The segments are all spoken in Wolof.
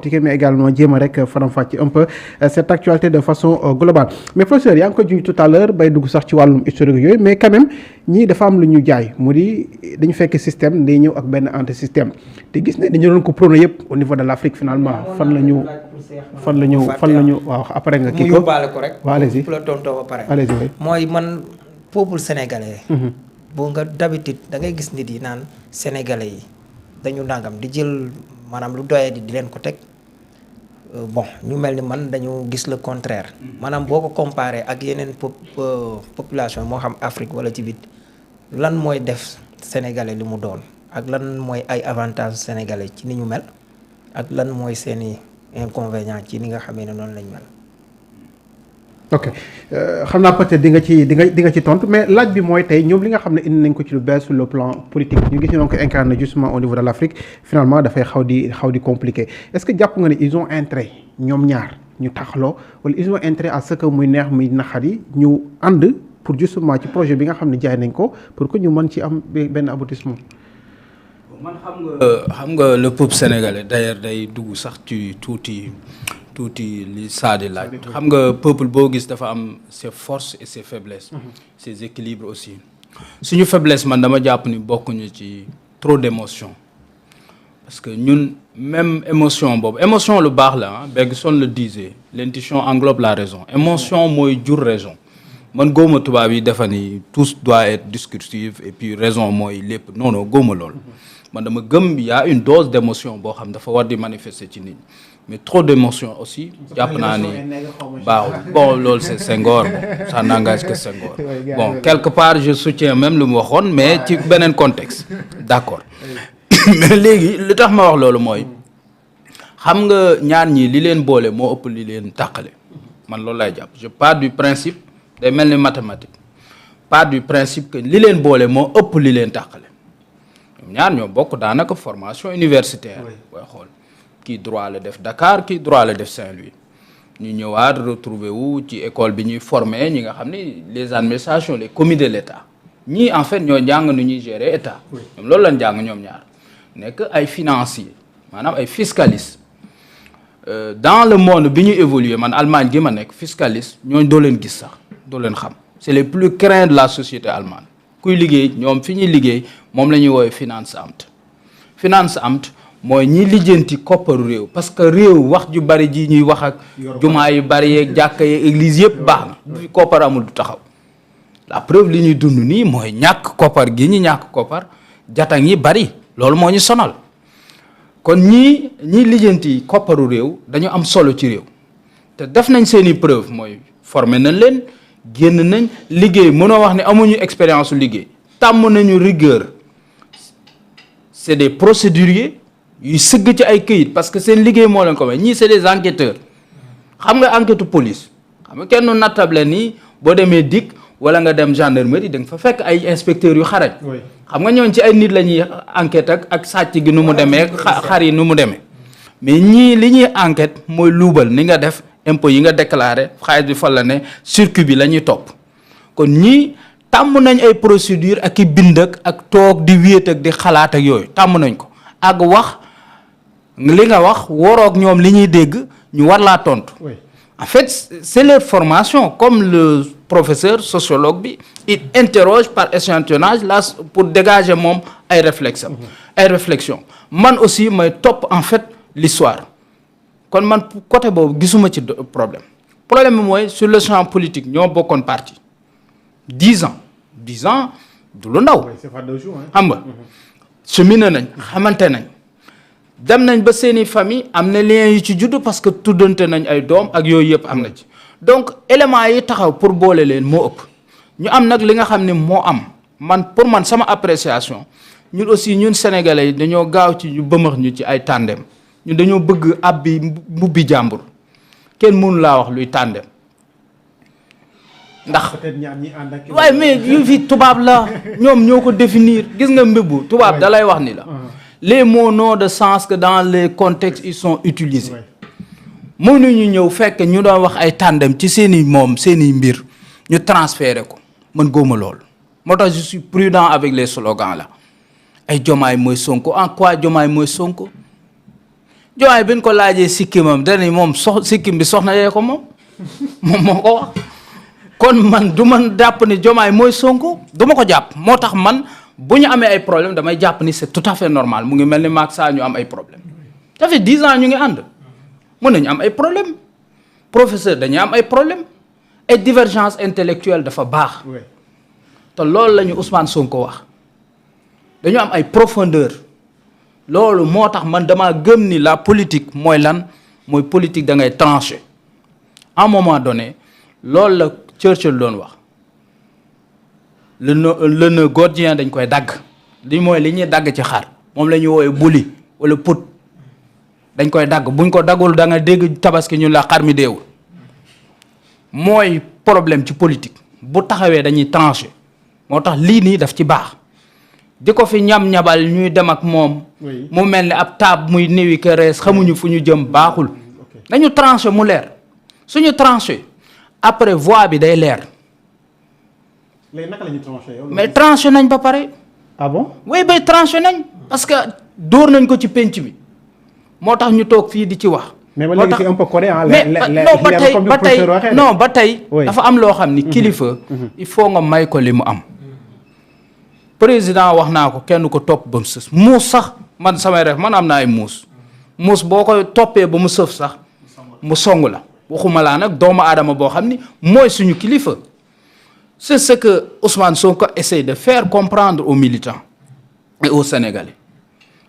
décortiquer mais également jéem a rek faram-fàcce un peu cette actualité de façon globale mais professeur yaa ngi ko junj tout à l'heure bay dugg sax ci wàllum historique yooyu mais quand même ñii dafa am lu ñu jaay mu di dañu fekk système day ñëw ak benn anti système te gis ne dañu doon ko prôné yëpp au niveau de l'Afrique finalement fan la ñu waaw après nga kii ko mu yóbbaale ko rek. waaw allez-y la tontoo ba pare. allez-y mooy man peuple sénégalais. boo nga d'habitude da ngay gis nit yi naan sénégalais yi dañu nangam di jël maanaam lu doyee di leen ko teg bon ñu mel ni man dañu gis le contraire. maanaam boo ko comparé ak yeneen population moo xam Afrique wala ci biir lan mooy def sénégalais li mu doon ak lan mooy ay avantages sénégalais ci ni ñu mel ak lan mooy seeni inconvénients ci ni nga xamee ne noonu lañ mel. ok xam naa peut-être di nga ci tontu mais laaj bi mooy tey ñoom li nga xam ne indi nañ ko ci lu bees sur le plan politique ñu gis ñu ko incarné justement au niveau de l'Afrique finalement dafay xaw di compliqué est-ce que jàpp nga ne ils ont intérêt ñoom ñaar ñu taxaloo wala ils ont intérêt à ce que muy neex muy naqari ñu ànd pour justement ci projet bi nga xam ne jaay nañ ko pour que ñu mën ci am benn aboutissement. man xam nga le peuple sénégalais d'ailleurs day dugg sax ci tuuti li Sadi laaj xam nga peuple boo gis dafa am ses forces et ses faiblesses ses équilibres aussi suñu faiblesse man dama jàpp ni bokkuñu ci trop d'émotion parce que ñun même émotion boobu émotion lu baax la Bergson le disait l'intuition englobe la raison émotion mooy jur raison man góoma tubaab yi defa ni tout doit être discursif et puis raison mooy lépp non góoma loolu man dama gëm y a une dose d'émotion boo xam dafa war di manifester ci nit ñi mais trop d'émotion aussi jàpp naa ni baaxul bon loolu c'est Senghor ça n'engage que Senghor bon quelque part je soutiens même lu mu waxoon mais ci beneen contexte d'accord mais léegi li tax ma wax loolu mooy xam nga ñaar ñi li leen boole moo ëpp li leen tàqale man loolu lay jàpp je pars du principe day mel ni mathématique part du principe que li leen boole moo ëpp li leen tàqale ñoom ñaar ñoo bokk daanaka formation universitaire booy xool kii droit la def Dakar kii droit la def Saint-Louis ñu ñëwaat retrouver wu ci école bi ñuy former ñi nga xam ni les administrations les commis de l'État ñii en fait ñoo jàng nu ñuy gérer État ñoom loolu lañ jàng ñoom ñaar nekk ay financiers maanaam ay fiscalistes dans le monde bi ñu évoluer man Allemagne gi ma nekk fiscaliste ñooñu doo leen gis sax doo leen xam c'est les plus craints de la société allemande kuy liggéey ñoom fi ñuy liggéey moom la ñuy woowee Finanzamt mooy ñi lijjanti kopparu réew parce que réew wax ju bari ji ñuy wax ak jumaa yu bari yeeg jàkka yeeg église yëpp baax na bu fi koppar amul du taxaw la preuve li ñuy dund nii mooy ñàkk koppar gi ñu ñàkk koppar jatang yi bari loolu moo ñu sonal kon ñi lijjanti kopparu réew dañu am solo ci réew te def nañ seeni preuve mooy former nañ leen génn nañ liggéey mënoo wax ne amuñu expérience su liggéey tàmm nañu rigueur c'est des procéduriers yuy sëgg ci ay këyit parce que seen liggéey moo leen ko may ñii c'est des enquêteurs xam nga enquête police xam nga kenn nattable nii boo demee DIC wala nga dem gendarmerie da nga fa fekk ay inspecteurs yu xarañ xam nga ñooñ ci ay nit la ñuy enquête ak sàcc gi nu mu demee xar yi nu mu demee mais ñii li ñuy enquête mooy luubal ni nga def impôt yi nga déclaré xaalis bi fan la ne circuit bi la ñuy topp kon ñii tàmm nañ ay procédure ak i bind ak toog di wéet ak di xalaat ak yooyu tàmm nañ ko ak wax li nga wax waroog ñoom li ñuy dégg ñu war laa tontu. En fait c'est leur formation comme le professeur sociologue bi il interroge par échantillonnage là pour dégager moom ay réflexion man aussi may topp en fait l'histoire kon man côté boobu gisuma ci problème bi mooy sur le champ politique ñoo bokkoon parti 10 ans du lu ndaw xam nga cheminé nañ xamante nañ dem nañ ba seeni famille am na lien yu ci juddu parce que tuddante nañ ay doom ak yooyu yëpp am na ci donc éléments yi taxaw pour boole leen moo ëpp ñu am nag li nga xam ne moo am pour man sama appréciation ñun aussi ñun sénégalais yi dañoo gaaw ci ñu bëmax ñu ci ay tandem ñun dañoo bëgg abbi mbubbi jàmbur kenn mënu laa wax luy tandem ndax waaye mais yu fi tubaab la ñoom ñoo ko définir gis nga mbubbu tubaab da lay wax ni la les mots n'ont de sens que dans les contextes ils sont utilisés mënuñu ñëw fekk ñu doon wax ay tandem ci seeni mbir ñu transférer ko man góoma loolu moo tax je suis prudent avec les slogans là ay Diomaye mooy Sonko en quoi Diomaye mooy Sonko Diomaye bi ñu ko laajee sikkimam dani moom sikkim bi soxna yee ko moom moo ko wax kon man du man jàpp ni Diomaye mooy Sonko du ma ko jàpp moo tax man bu ñu amee ay problème damay jàpp ni c'est tout à fait normal mu ngi mel ni maag saa ñu am ay problème ça fait 10 ans ñu ngi ànd mën nañu am ay problème professeur dañuy am ay problème ay divergence intellectuelle dafa baax te loolu la ñu Ousmane Sonko wax dañu am ay profondeur loolu moo tax man damaa gëm ni la politique mooy lan mooy politique da ngay trancher à un moment donné loolu la Churchill doon wax le nœud gordien dañ koy dagg li mooy li ñuy dagg ci xar moom la ñuy woowee buli wala put dañ koy dagg buñ ko daggul da nga dégg tabaski ñu la xar mi deewul mooy problème ci politique bu taxawee dañuy trancher moo tax lii nii daf ci baax di ko fi ñam-ñabal ñuy dem ak moom mu mel ni ab taab muy néewi kerees xamuñu fu ñu jëm baaxul dañu tranché mu leer suñu tranché après voie bi day leer léegi naka la ñuy tranché yow mais tranché nañ ba pare ah bon oui bay tranché nañ parce que dóor nañ ko ci penc bi moo tax ñu toog fii di ci wax mais ba léegi c'est un peu codé hein mais non ba tey dafa am loo xam ni kilifa il faut nga may ko li mu am président wax naa ko kenn ko topp ba mu sës muus sax man samay ref man am naa ay muus boo koy toppee ba mu sëf sax mu song la waxuma laa nag doomu aadama boo xam ni mooy suñu kilifa c'est ce que Ousmane Sonko essaie de faire comprendre aux militants et aux Sénégalais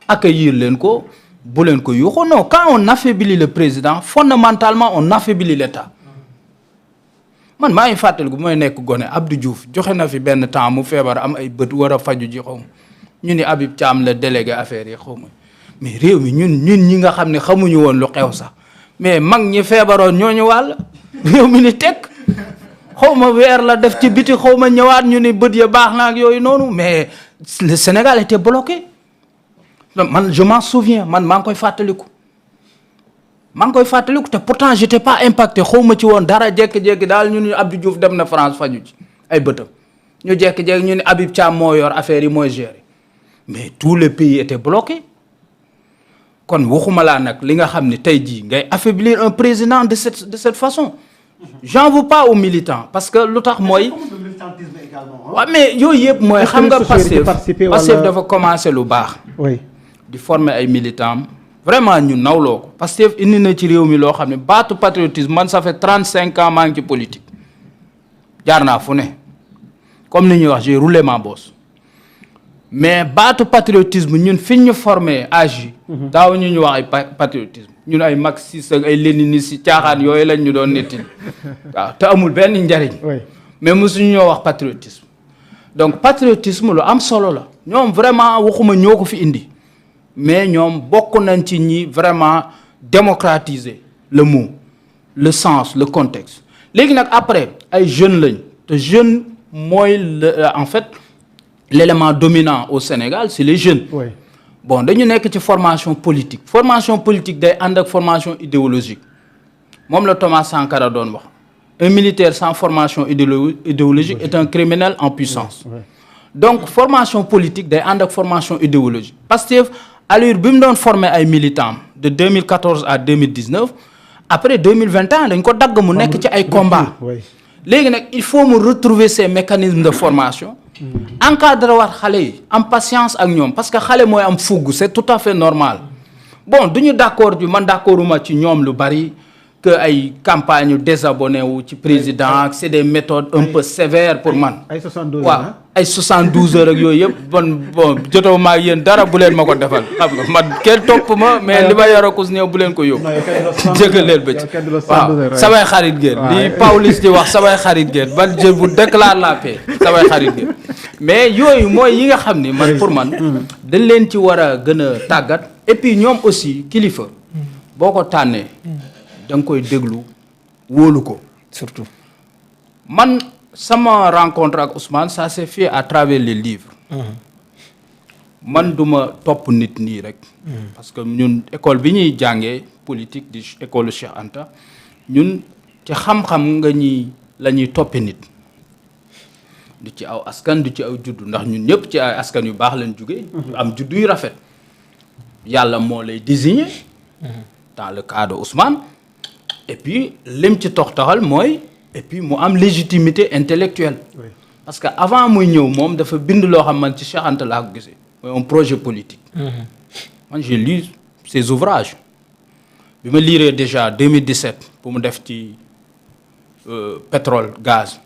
accueillir leen ko bu leen ko yuuxu non quand on affaiblit le président fondamentalement on affaiblit l'État man maa ngi fàttaliku bu may nekk gone Abdou Diouf joxe na fi benn temps mu feebar am ay bët war a faju ji xaw ma ñu ni Habib Thiam la délégué affaires yi xaw ma mais réew mi ñun ñi nga xam ne xamuñu woon lu xew sax mais mag ñi feebaroon ñooñu wàll réew mi ni tekk xaw ma weer la def ci biti xaw ma ñëwaat ñu ni bët ya baax na ak yooyu noonu mais le Sénégal était bloqué man je m'en souviens man maa ngi koy fàttaliku te pourtant j'étais pas impacté xawma ci woon dara jékki-jékki daal ñu ni Abdou Diouf dem na France faju ci ay bëtam ñu jékki-jékki ñu ni Habib Thiam moo yor affaire yi mooy gérer mais tout le pays était bloqué kon waxuma laa nag li nga xam ne tey jii ngay affaiblir un président de cette façon j'en veux pas aux militants parce que lu tax mooy waaw mais yooyu yëpp mooy xam nga Pastef dafa commencé lu baax di former ay militants vraiment ñu nawloo ko Pastef indi na ci réew mi loo xam ne baatu patriotisme man ça fait 35 ans maa ngi ci politique jaar naa fu ne comme ni ñuy wax j'ai roulé ma bosse mais baatu patriotisme ñun fi ñu formé âge yi daaw ñu wax ay patriotisme ñun ay marxistes ak ay léninistes yi caaxaan yooyu lañ ñu doon netti waaw te amul benn njariñ mais mosuñu ñoo wax patriotisme donc patriotisme lu am solo la ñoom vraiment waxuma ñoo ko fi indi mais ñoom bokk nañ ci ñi vraiment démocratiser le mot le sens le contexte léegi nag après ay jeunes lañ te jeune mooy en fait l'élément dominant au Sénégal c'est les jeunes bon dañu nekk ci formation politique day ànd ak formation idéologique moom la Thomas Sankara doon wax un militaire sans formation idéologique est un criminel en puissance donc formation politique day ànd ak formation idéologique Pastef allure bi mu doon former ay militants de 2014 à 2019 après 2021 dañ ko dagg mu nekk ci ay combats léegi nag il faut mu retrouver ces mécanismes de formation encadrer war xale yi am patience ak ñoom parce que xale mooy am fugg c'est tout à fait normal bon duñu d'accord man d'accorduma ci ñoom lu bari que ay campagne yu désabonné wu ci président c'est des méthodes un peu sévères pour man ay 72 waaw ay 72 heures ak yooyu yëpp bon jotoo maa yéen dara bu leen ma ko defal xam nga man kenn topp ma mais li ma yorokus néew bu leen ko yóbbu jégal leen ba ci waaw samay xarit ngeen li Pawlish di wax samay xarit ngeen man je vous déclare la paix samay xarit ngeen mais yooyu mooy yi nga xam ni man pour man dañ leen ci war a gën a tàggat et puis ñoom aussi kilifa boo ko tànnee da nga koy déglu wóolu ko surtout man sama rencontre ak Ousmane ça s'est fait à travers les livres man duma topp nit nii rek parce que ñun école bi ñuy jàngee politique di école Cheikh Anta ñun ci xam-xam la ñuy toppe nit du ci aw askan du ci aw juddu ndax ñun ñëpp ci ay askan yu baax lañ jóge am juddu yu rafet yàlla moo lay désigner dans le cas de Ousmane et puis lim ci toxtaxal mooy et puis mu am légitimité intellectuelle parce que avant muy ñëw moom dafa bind loo xam man ci Cheikh Anta laa ko gisee mooy un projet politique man j'ai lu ses ouvrages bi ma liiree déjà 2017 pour mu def ci pétrole gaz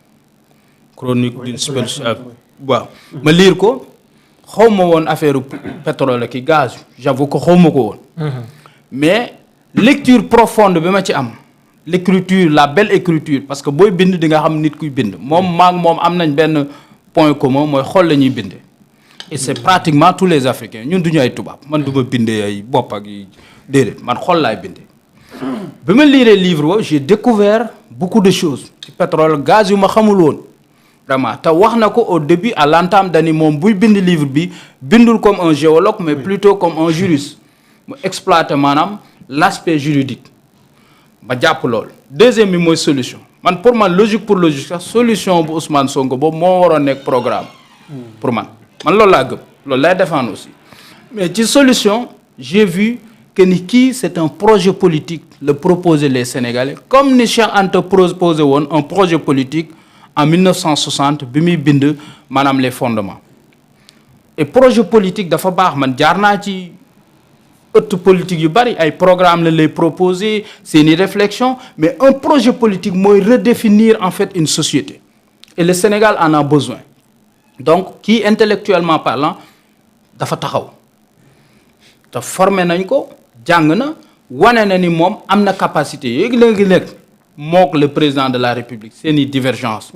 chronique d'une spéciale waaw ma liir ko xaw ma woon affaire pétrole ak gaz j'avoue que xaw ma ko woon mais lecture profonde bi ma ci am l'écriture la belle écriture parce que booy bind di nga xam nit kuy bind moom maag moom am nañ benn point commun mooy xol la ñuy binde et c'est pratiquement tous les Africains ñun duñu ay tubaab man du ma bindee ay bopp ak yi déedéet man xol laay binde bi ma liiree livre boobu j'ai découvert beaucoup de choses ci pétrole gaz yu ma xamul woon vraiment te wax na ko au début à l'entame dani moom buy bind livre bi bindul comme un géologue mais plutôt comme un juriste mu exploiter maanaam l'aspect juridique ma jàpp lool deuxième bi mooy solution man pour man logique pour logique sax solution bu Ousmane Sonko boobu moo waroon nekk programme pour man loolu laa gëm loolu lay défendre aussi mais ci solution j'ai vu que ni kii c'est un projet politique le proposer les Sénégalais comme ni Cheikh Anta proposé woon un projet politique en 1960 bi muy bind maanaam les fondements et projet politique dafa baax man jaar naa ci ëtt politique yu bari ay programme la lay proposer seeni réflexion mais un projet politique mooy redéfinir en fait une société et le Sénégal en a besoin donc kii intellectuellement parlant dafa taxaw te formé nañ ko jàng na wane na ni moom am na capacité léegi mook le président de la République seeni divergence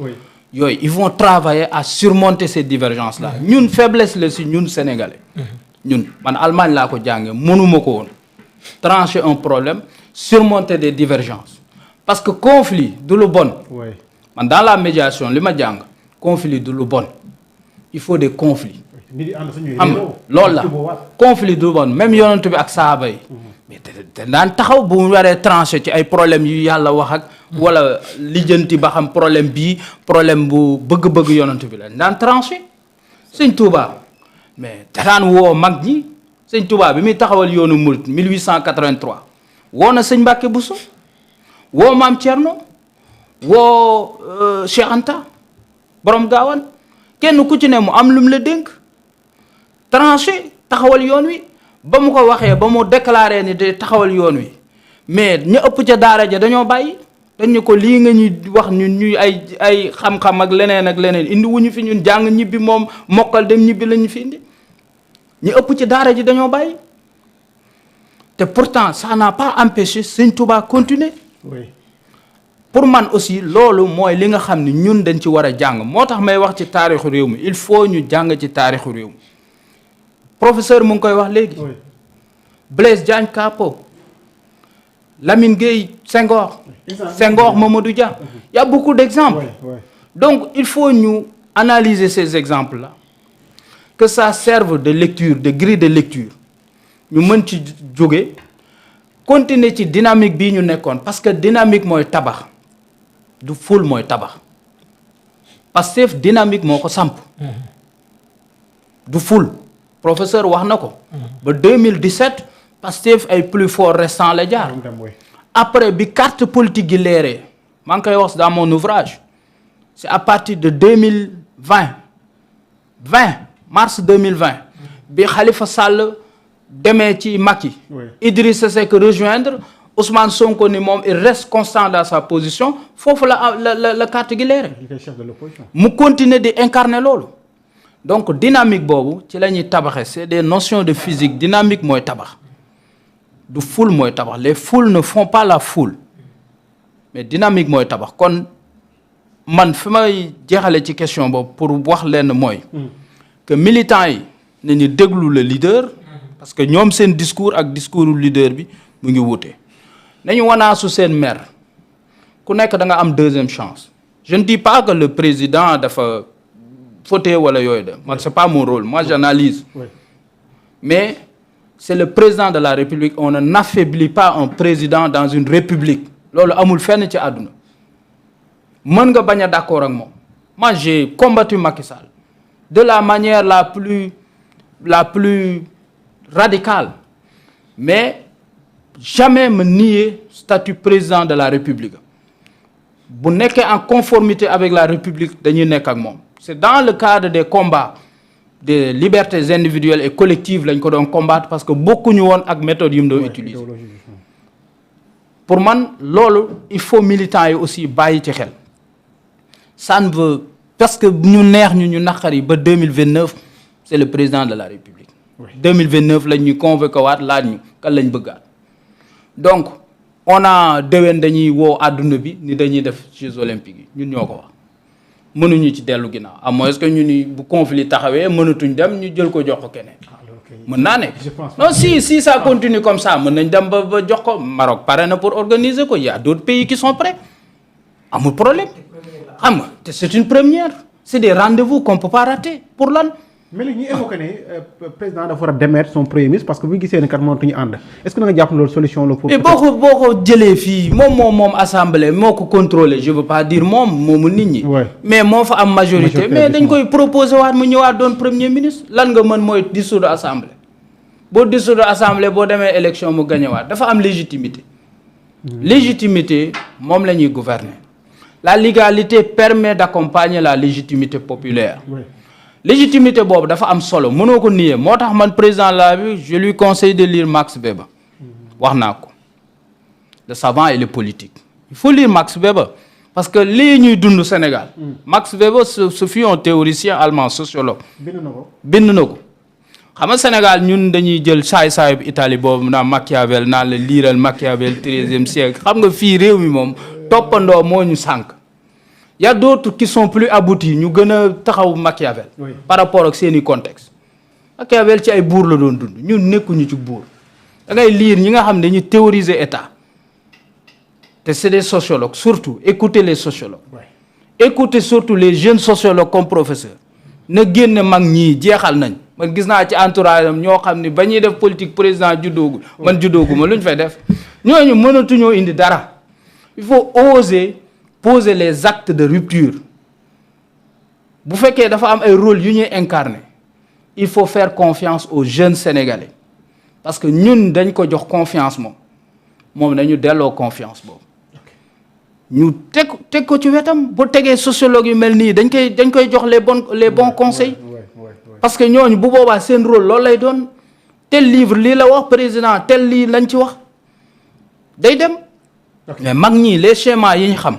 yooyu ils vont travailler à surmonter ces divergences là ñun faiblesse la si ñun Sénégalais ñun man Allemagne laa ko jànge mënuma ko woon trancher un problème surmonter des divergences parce que conflit du lu bon man dans la médiation li ma jàng conflit du lu bon il faut des conflits am loolu la conflit du lu bon même yonent bi ak saaba yi mais te daan taxaw bu mu waree trancher ci ay problèmes yu yàlla wax ak wala lijjanti ba xam problème bii problème bu bëgg-bëgg yonent bi la daan trancher Sëñ Tuubaa mais daan woo mag ñi Sëñ Tuubaa bi muy taxawal yoonu murit 1883 woo na Sëñ Mbàkke Buso woo Maam Cerno woo Cheikh Anta borom Gaawan kenn ku ci ne mu am lum la dénk tranché taxawal yoon wi ba mu ko waxee ba mu déclaré ni de taxawal yoon wi mais ñu ëpp ca daara ja dañoo bàyyi dañu ko lii nga ñuy wax ñun ñuy ay xam-xam ak leneen indi wuñu fi ñun jàng ñibbi moom mokkal dem ñibbi lañu fi indi ñu ëpp ci daara ji dañoo bàyyi te pourtant ça n'a pas empêché Sëñ Touba continuer pour man aussi loolu mooy li nga xam ni ñun dañ ci war a jàng moo tax may wax ci taarixu réew mi il faut ñu jàng ci taarixu réew mi professeur mu ngi koy wax léegi Blaise Diagne Capot Lamine Gueye Senghor Mamadou Dia il y a beaucoup d'exemples donc il faut ñu analyser ces exemples-là que ça serve de lecture de grille de lecture ñu mën ci jóge continuer ci dynamique bii ñu nekkoon parce que dynamique mooy tabax du ful mooy tabax Pastef dynamique moo ko samp du ful professeur wax na ko ba 2017 Pastef ay plus fort restant la jaar après bi carte politique gi leeree maa ngi koy wax dans mon ouvrage c'est à partir de 2020 mars 2020 bi Khalifa Sall demee ci Macky Idrissa Seck rejoindre Ousmane Sonko ni moom il reste constant dans sa position foofu la carte gi leere mu continuer di incarner loolu donc dynamique boobu ci la ñuy tabaxee c'est des notions de physique dynamique mooy tabax du foule mooy tabax les foules ne font pas la foule mais dynamique mooy tabax kon man fi may jeexale ci question boobu pour wax leen mooy que militants yi nañu déglu le leader parce que ñoom seen discours ak discours leader bi mu ngi wute nañu wanaasu seen mer ku nekk da nga am deuxième chance je ne dis pas que le président dafa fauté wala yooyu de man c'est pas mon rôle moi j'analyse mais c'est le président de la République on n'affaiblit pas un président dans une république loolu amul fenn ci àdduna mën nga bañ a d'accord ak moom moi j'ai combattu Macky Sall de la manière la plus radicale mais jamais me nier statut président de la République bu nekkee en conformité avec la République dañuy nekk ak moom. C'est dans le cadre des combats des libertés individuelles et collectives lañ ko doon combattre parce que bokkuñu woon ak méthode yu mu doon utiliser. Pour man loolu il faut militants yi aussi bàyyi ci xel ça ne veut parce que ñu neex ñu naqari ba 2029 c'est le président de la République. 2029 lañ ñu convoqué waat laaj ñu kan lañ bëggaat donc on a déwén dañuy woo àdduna bi ni dañuy def Jeux olympiques yi ñun ñoo ko wax mënuñu ci dellu ginnaaw à moins que ñu ni bu conflit taxawee mënatuñ dem ñu jël ko jox ko keneen. mën naa nekk non si ça continue comme ça mën nañ dem ba jox ko Maroc pare na pour organiser ko il y a d'autres pays qui sont prêts amul problème xam nga te c'est une première c'est des rendez-vous qu'on peut pas rater pour lan. mais léegi ñu évoqué ne président dafa war a démettre son premier ministre parce que bu ñu gisee ne kat mënatuñu ànd est-ce que da nga jàpp loolu solution la. pour mais boo ko jëlee fii moom assemblée moo ko contrôler je veux pas dire moomu nit ñi. mais moo fa am majorité mais dañ koy proposer waat mu ñëwaat doon premier ministre lan nga mën mooy dissoudre assemblée boo dissoudre assemblée boo demee élection mu gagné waat dafa am légitimité. légitimité moom la ñuy gouverner la légalité permet d'accompagner la légitimité populaire. légitimité boobu dafa am solo mënoo ko nier moo tax man président la bi je lui conseille de lire Max Weber wax naa ko le savant et le politique il faut lire Max Weber parce que lii ñuy dund Sénégal Max Weber ce fut un théoricien allemand sociologue bind na ko xam nga Sénégal ñun dañuy jël saay bu Italie boobu naan Machiavel naan la liiral Machiavel 13e siècle xam nga fii réew mi moom toppandoo moo ñu sànq. Il y a d'autres qui sont plus aboutis ñu gën a taxaw Machiavel par rapport ak seeni contexte Machiavel ci ay buur la doon dund ñun nekkuñu ci buur da ngay lire ñi nga xam ne dañuy théoriser état te c'est des sociologues surtout écoutez les sociologues écoutez surtout les jeunes sociologues comme professeur na génn mag ñii jeexal nañ man gis naa ci entourage am ñoo xam ne ba ñuy def politique président juddoogu man juddooguma lu ñu fay def ñooñu mënatuñoo indi dara il faut oser poser les actes de rupture bu fekkee dafa am ay rôle yu ñuy incarner il faut faire confiance aux jeunes sénégalais parce que ñun dañ ko jox confiance moom dañu delloo confiance boobu ñu teg ko ci wetam bu tegee sociologue yu mel nii dañ koy jox les bons conseils parce que ñooñu bu boobaa seen rôle loolu lay doon tel livre lii la wax président tel lii lañ ci wax day dem mais mag ñi les schémas yi ñu xam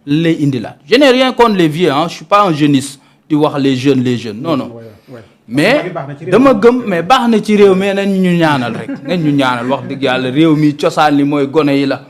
lay indi la je n'ai rien contre les vieux je suis pas un jeuniste di wax les jeunes non mais dama gëm mais baax na ci réew mais nañ ñu ñaanal rek nañ ñu ñaanal wax dëgg yàlla réew mi cosaan li mooy gone yi la